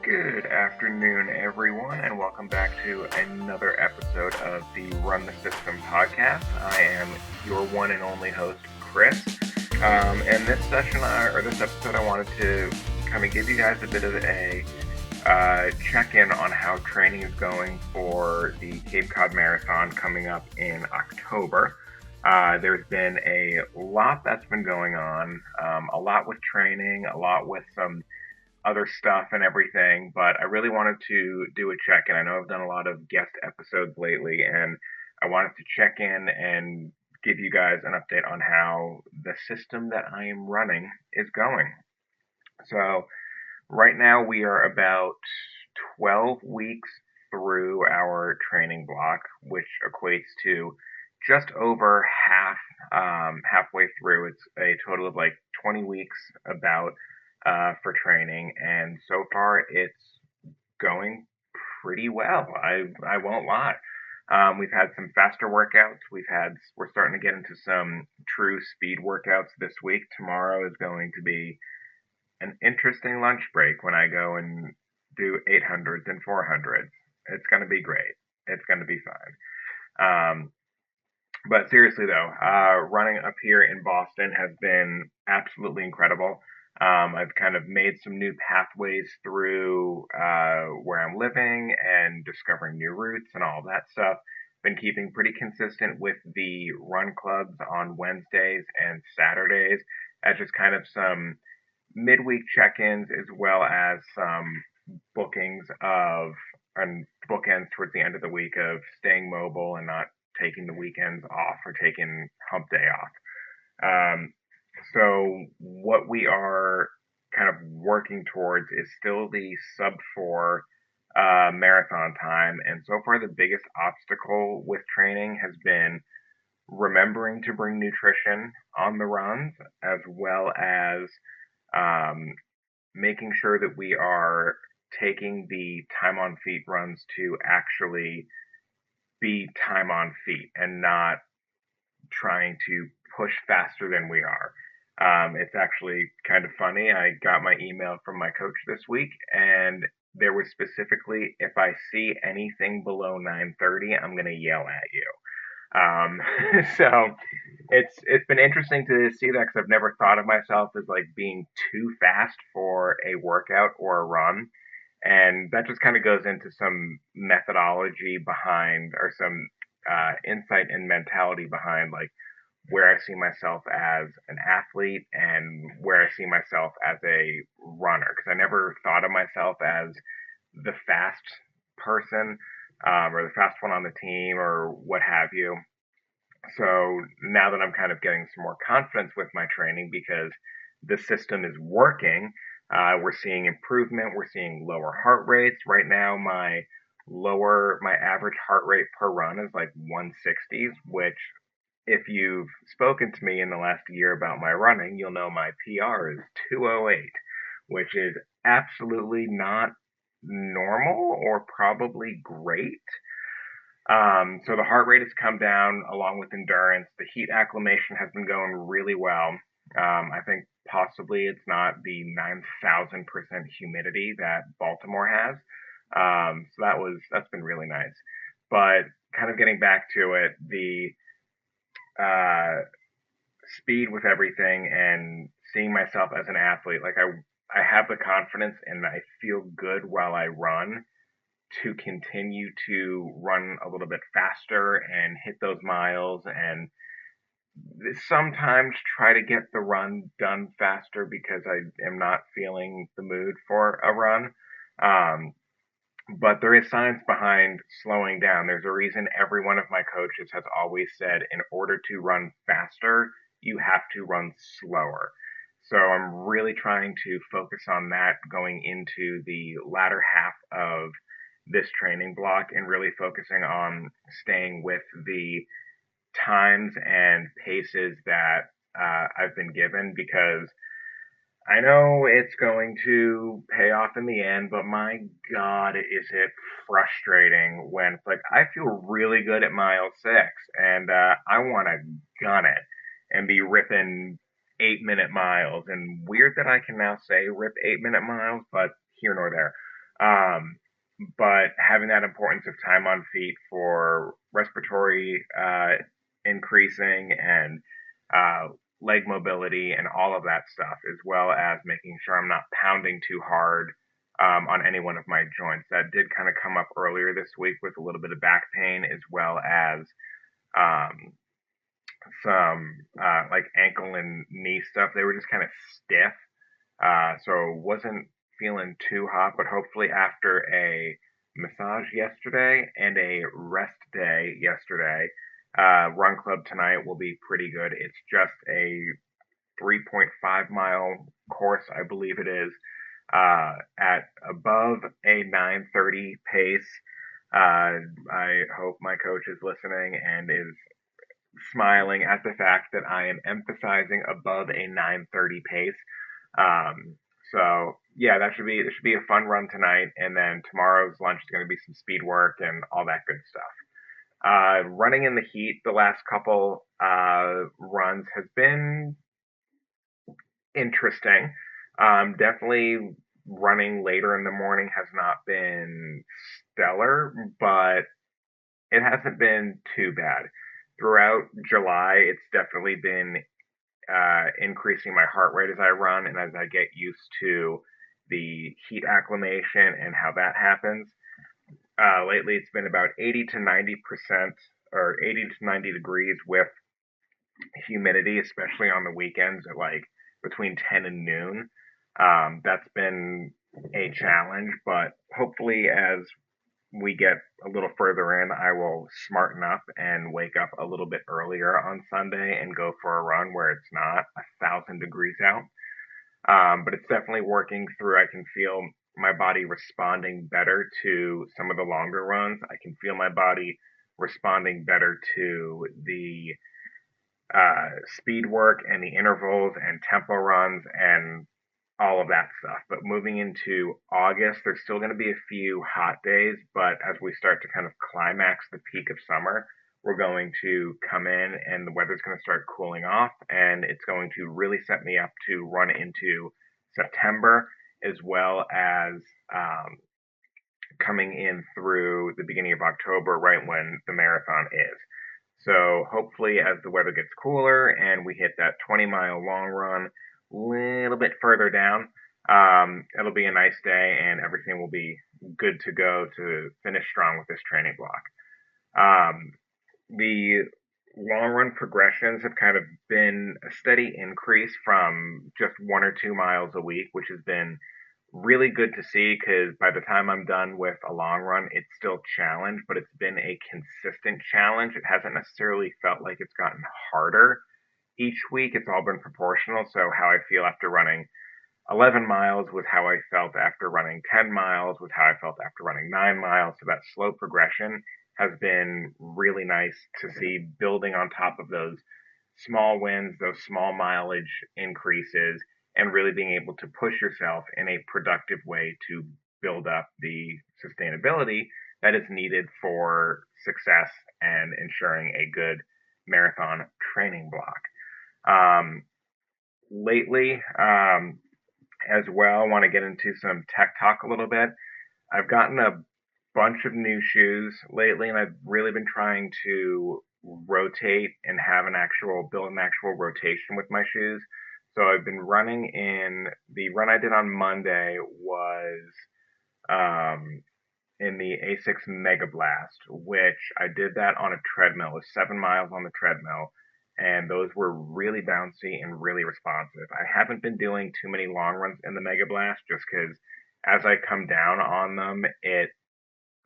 Good afternoon, everyone, and welcome back to another episode of the Run the System podcast. I am your one and only host, Chris. And this session, or this episode, I wanted to kind of give you guys a bit of a check-in on how training is going for the Cape Cod Marathon coming up in October. There's been a lot that's been going on, a lot with training, a lot with some other stuff and everything, but I really wanted to do a check-in. I know I've done a lot of guest episodes lately, and I wanted to check in and give you guys an update on how the system that I am running is going. So, right now we are about 12 weeks through our training block, which equates to just over halfway through. It's a total of like 20 weeks about for training, and so far it's going pretty well. I won't lie. We've had some faster workouts. We're starting to get into some true speed workouts this week. Tomorrow is going to be an interesting lunch break when I go and do 800s and 400s. It's going to be great. It's going to be fun. But seriously though, running up here in Boston has been absolutely incredible. I've kind of made some new pathways through where I'm living and discovering new routes and all that stuff. Been keeping pretty consistent with the run clubs on Wednesdays and Saturdays as just kind of some midweek check-ins as well as some bookings of and bookends towards the end of the week of staying mobile and not taking the weekends off or taking hump day off. So what we are kind of working towards is still the sub four marathon time, and so far the biggest obstacle with training has been remembering to bring nutrition on the runs, as well as um, making sure that we are taking the time on feet runs to actually be time on feet and not trying to push faster than we are. It's actually kind of funny. I got my email from my coach this week, and there was specifically, if I see anything below 9:30, I'm gonna yell at you. Um, so it's been interesting to see that because I've never thought of myself as like being too fast for a workout or a run, and that just kind of goes into some methodology behind or some insight and mentality behind like where I see myself as an athlete and where I see myself as a runner because I never thought of myself as the fast person or the fast one on the team or what have you. So now that I'm kind of getting some more confidence with my training because the system is working, we're seeing improvement. We're seeing lower heart rates. Right now, my average heart rate per run is like 160s, which if you've spoken to me in the last year about my running, you'll know my PR is 208, which is absolutely not normal or probably great. So the heart rate has come down along with endurance. The heat acclimation has been going really well. I think possibly it's not the 9,000% humidity that Baltimore has. So that's been really nice. But kind of getting back to it, the uh, speed with everything and seeing myself as an athlete, like I have the confidence and I feel good while I run to continue to run a little bit faster and hit those miles and sometimes try to get the run done faster because I am not feeling the mood for a run. Um, but there is science behind slowing down. There's a reason every one of my coaches has always said in order to run faster, you have to run slower. So I'm really trying to focus on that going into the latter half of this training block and really focusing on staying with the times and paces that I've been given because I know it's going to pay off in the end, but my God, is it frustrating when it's like I feel really good at mile six and I want to gun it and be ripping 8 minute miles. And weird that I can now say rip 8 minute miles, but here nor there. Um, but having that importance of time on feet for respiratory increasing and uh, leg mobility and all of that stuff, as well as making sure I'm not pounding too hard on any one of my joints. That did kind of come up earlier this week with a little bit of back pain, as well as um, some like ankle and knee stuff. They were just kind of stiff, so wasn't feeling too hot. But hopefully, after a massage yesterday and a rest day yesterday, run club tonight will be pretty good. It's just a 3.5 mile course, I believe it is, at above a 9:30 pace. I hope my coach is listening and is smiling at the fact that I am emphasizing above a 9:30 pace. Um, so yeah, that should be a fun run tonight, and then tomorrow's lunch is going to be some speed work and all that good stuff. Running in the heat the last couple runs has been interesting. Definitely running later in the morning has not been stellar, but it hasn't been too bad. Throughout July, it's definitely been increasing my heart rate as I run and as I get used to the heat acclimation and how that happens. Lately, it's been about 80 to 90% or 80 to 90 degrees with humidity, especially on the weekends at like between 10 and noon. That's been a challenge, but hopefully, as we get a little further in, I will smarten up and wake up a little bit earlier on Sunday and go for a run where it's not 1,000 degrees out. But it's definitely working through. I can feel my body responding better to some of the longer runs. I can feel my body responding better to the speed work and the intervals and tempo runs and all of that stuff. But moving into August, there's still going to be a few hot days, but as we start to kind of climax the peak of summer, we're going to come in and the weather's going to start cooling off, and it's going to really set me up to run into September as well as um, coming in through the beginning of October, right when the marathon is. So hopefully, as the weather gets cooler and we hit that 20-mile long run a little bit further down, it'll be a nice day and everything will be good to go to finish strong with this training block. Um, the long run progressions have kind of been a steady increase from just 1 or 2 miles a week, which has been really good to see because by the time I'm done with a long run, it's still challenge, but it's been a consistent challenge. It hasn't necessarily felt like it's gotten harder each week. It's all been proportional. So how I feel after running 11 miles was how I felt after running 10 miles, was how I felt after running 9 miles. So that slow progression has been really nice to see building on top of those small wins, those small mileage increases, and really being able to push yourself in a productive way to build up the sustainability that is needed for success and ensuring a good marathon training block. Um, lately, as well, I want to get into some tech talk a little bit. I've gotten a bunch of new shoes lately, and I've really been trying to rotate and have an actual build an actual rotation with my shoes. So I've been running in the run I did on Monday was um, in the Asics Mega Blast, which I did that on a treadmill. It was 7 miles on the treadmill, and those were really bouncy and really responsive. I haven't been doing too many long runs in the Mega Blast just because as I come down on them,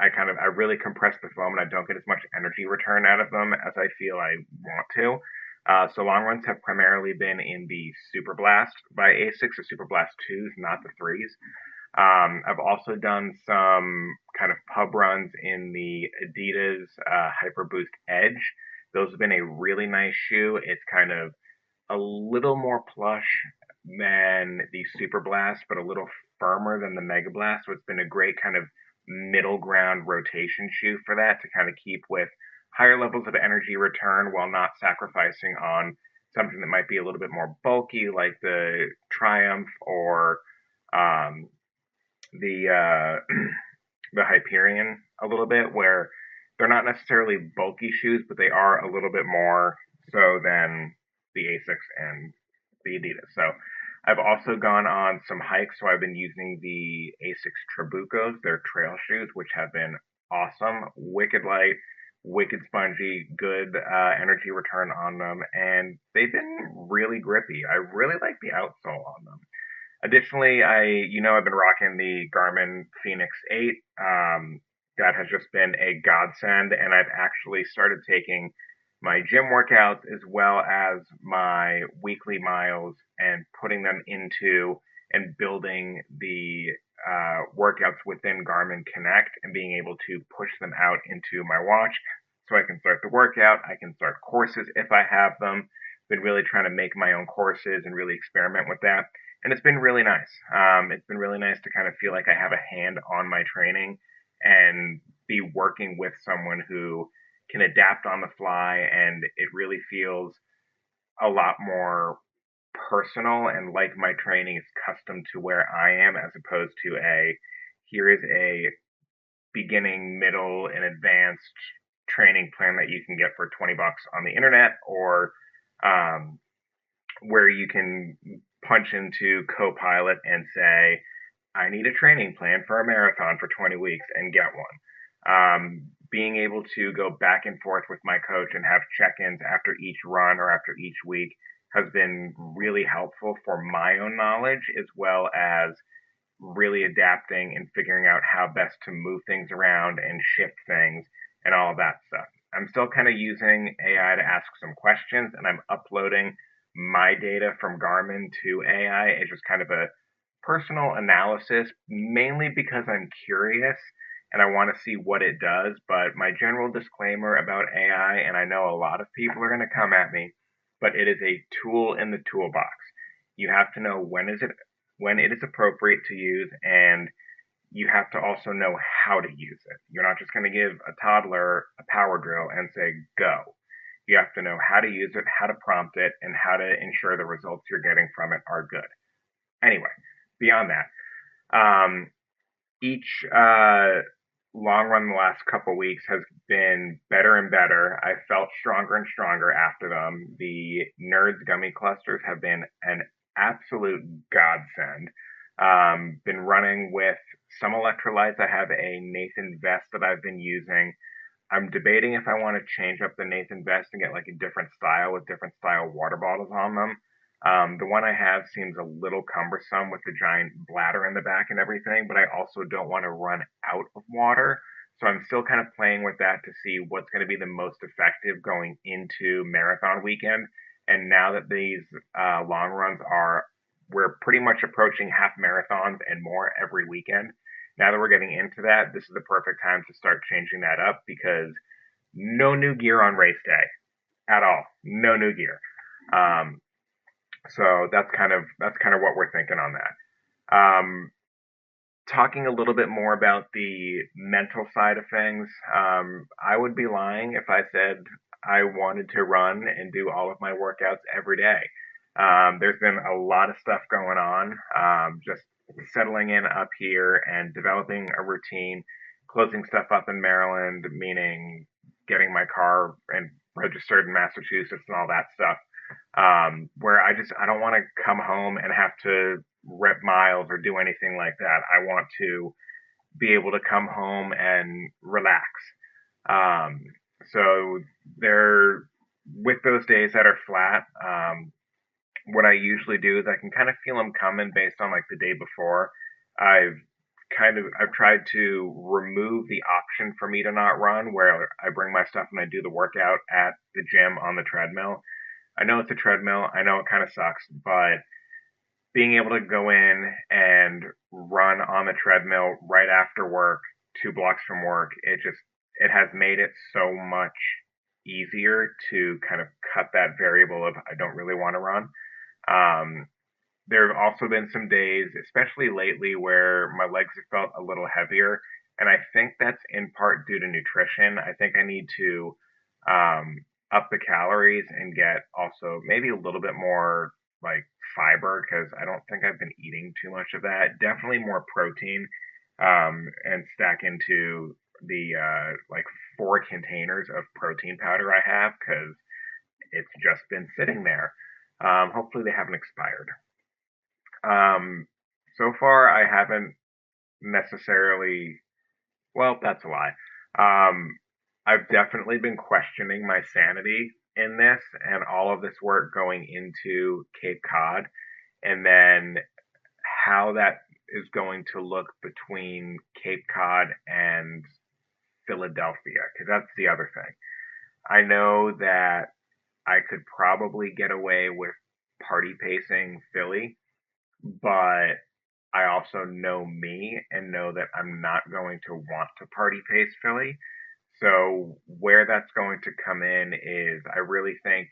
I really compress the foam and I don't get as much energy return out of them as I feel I want to. So long runs have primarily been in the Super Blast by Asics, or Super Blast 2s, not the 3s. I've also done some kind of pub runs in the Adidas Hyper Boost Edge. Those have been a really nice shoe. It's kind of a little more plush than the Super Blast, but a little firmer than the Mega Blast. So it's been a great kind of middle ground rotation shoe for that to kind of keep with higher levels of energy return while not sacrificing on something that might be a little bit more bulky, like the Triumph or um, the the Hyperion a little bit, where they're not necessarily bulky shoes, but they are a little bit more so than the Asics and the Adidas. So I've also gone on some hikes, so I've been using the Asics Trabucos, their trail shoes, which have been awesome, wicked light, wicked spongy, good energy return on them, and they've been really grippy. I really like the outsole on them. Additionally, I've been rocking the Garmin Fenix 8. That has just been a godsend, and I've actually started taking my gym workouts as well as my weekly miles and putting them into and building the workouts within Garmin Connect and being able to push them out into my watch so I can start the workout. I can start courses if I have them. Been really trying to make my own courses and really experiment with that, and it's been really nice. It's been really nice to kind of feel like I have a hand on my training and be working with someone who can adapt on the fly, and it really feels a lot more personal and like my training is custom to where I am, as opposed to a here is a beginning, middle, and advanced training plan that you can get for 20 bucks on the internet, or um, where you can punch into Copilot and say, I need a training plan for a marathon for 20 weeks and get one. Being able to go back and forth with my coach and have check ins after each run or after each week has been really helpful for my own knowledge, as well as really adapting and figuring out how best to move things around and shift things and all of that stuff. I'm still kind of using AI to ask some questions, and I'm uploading my data from Garmin to AI. It's just kind of a personal analysis, mainly because I'm curious and I want to see what it does. But my general disclaimer about AI, and I know a lot of people are going to come at me, but it is a tool in the toolbox. You have to know when it is appropriate to use, and you have to also know how to use it. You're not just going to give a toddler a power drill and say go. You have to know how to use it, how to prompt it, and how to ensure the results you're getting from it are good. Anyway, beyond that, um, each long run the last couple weeks has been better and better. I felt stronger and stronger after them. The Nerds gummy clusters have been an absolute godsend. Been running with some electrolytes. I have a Nathan vest that I've been using. I'm debating if I want to change up the Nathan vest and get like a different style with different style water bottles on them. The one I have seems a little cumbersome with the giant bladder in the back and everything, but I also don't want to run out of water. So I'm still kind of playing with that to see what's going to be the most effective going into marathon weekend. And now that these long runs we're pretty much approaching half marathons and more every weekend. Now that we're getting into that, this is the perfect time to start changing that up, because no new gear on race day at all. No new gear. Um, so that's kind of what we're thinking on that. Talking a little bit more about the mental side of things, I would be lying if I said I wanted to run and do all of my workouts every day. There's been a lot of stuff going on, just settling in up here and developing a routine, closing stuff up in Maryland, meaning getting my car and registered in Massachusetts and all that stuff. Where I don't want to come home and have to rep miles or do anything like that. I want to be able to come home and relax. Um, so there, with those days that are flat, what I usually do is I can kind of feel them coming based on like the day before. I've I've tried to remove the option for me to not run, where I bring my stuff and I do the workout at the gym on the treadmill. I know it's a treadmill. I know it kind of sucks, but being able to go in and run on the treadmill right after work, 2 blocks from work, it has made it so much easier to kind of cut that variable of I don't really want to run. Um, there have also been some days, especially lately, where my legs have felt a little heavier, and I think that's in part due to nutrition. I think I need to um, up the calories and get also maybe a little bit more like fiber because I don't think I've been eating too much of that. Definitely more protein, and stack into the like 4 containers of protein powder I have because it's just been sitting there. Hopefully they haven't expired. Um, so far I haven't necessarily. Well, that's a lie. Um, I've definitely been questioning my sanity in this and all of this work going into Cape Cod, and then how that is going to look between Cape Cod and Philadelphia, because that's the other thing. I know that I could probably get away with party pacing Philly, but I also know me and know that I'm not going to want to party pace Philly. So where that's going to come in is I really think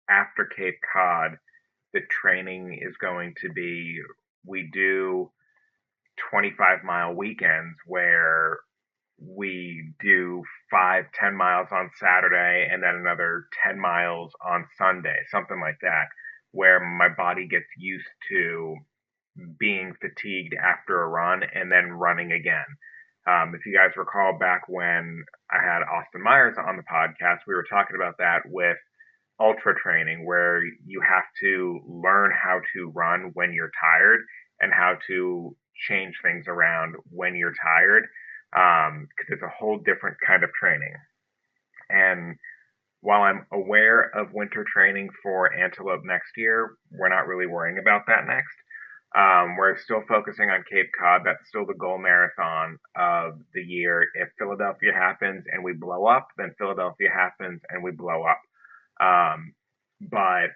after Cape Cod, the training is going to be we do 25-mile weekends where we do 5, 10 miles on Saturday and then another 10 miles on Sunday, something like that, where my body gets used to being fatigued after a run and then running again. If you guys recall back when I had Austin Myers on the podcast, we were talking about that with ultra training, where you have to learn how to run when you're tired and how to change things around when you're tired, because it's a whole different kind of training. And while I'm aware of winter training for Antelope next year, we're not really worrying about that next. We're still focusing on Cape Cod. That's still the goal marathon of the year. If Philadelphia happens and we blow up, then Philadelphia happens and we blow up. But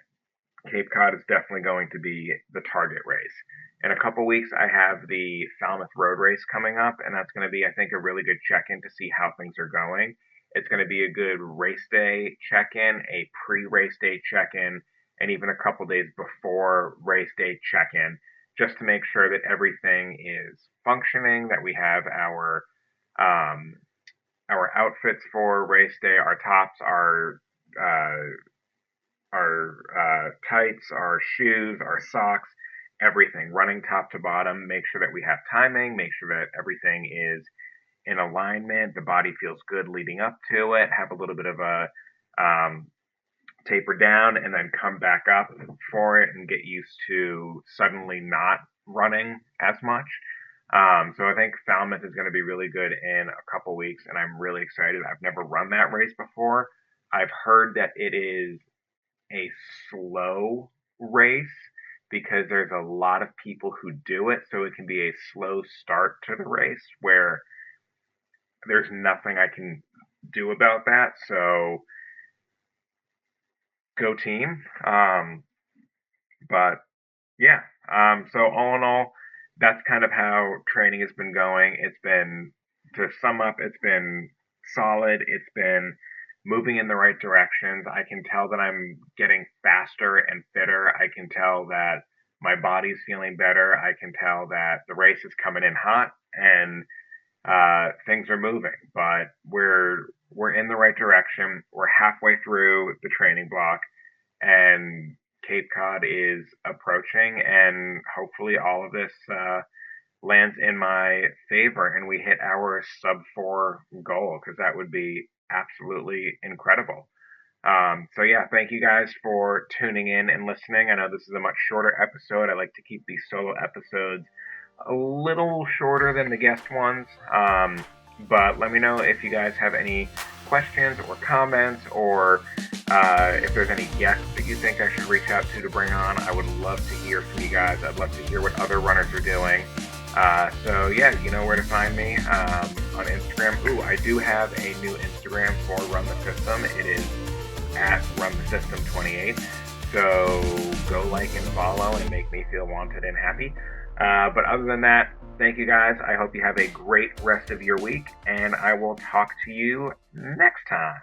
Cape Cod is definitely going to be the target race. In a couple weeks, I have the Falmouth Road Race coming up, and that's going to be, I think, a really good check-in to see how things are going. It's going to be a good race day check-in, a pre-race day check-in, and even a couple days before race day check-in, just to make sure that everything is functioning, that we have um, our outfits for race day, our tops, our tights, our shoes, our socks, everything, running top to bottom. Make sure that we have timing. Make sure that everything is in alignment. The body feels good leading up to it. Have a little bit of a taper down and then come back up for it and get used to suddenly not running as much. So I think Falmouth is going to be really good in a couple weeks, and I'm really excited. I've never run that race before. I've heard that it is a slow race because there's a lot of people who do it, so it can be a slow start to the race where there's nothing I can do about that. So go team. But yeah, so all in all, that's kind of how training has been going. It's been, to sum up, it's been solid. It's been moving in the right directions. I can tell that I'm getting faster and fitter. I can tell that my body's feeling better. I can tell that the race is coming in hot and things are moving. But we're in the right direction. We're halfway through the training block, and Cape Cod is approaching, and hopefully all of this lands in my favor and we hit our sub 4 goal, because that would be absolutely incredible. So yeah, thank you guys for tuning in and listening. I know this is a much shorter episode. I like to keep these solo episodes a little shorter than the guest ones. But let me know if you guys have any questions or comments, or if there's any guests that you think I should reach out to bring on. I would love to hear from you guys. I'd love to hear what other runners are doing. So yeah, you know where to find me on Instagram. Ooh, I do have a new Instagram for Run the System. It is at Run the System 28. So go like and follow and make me feel wanted and happy. But other than that, thank you guys. I hope you have a great rest of your week, and I will talk to you next time.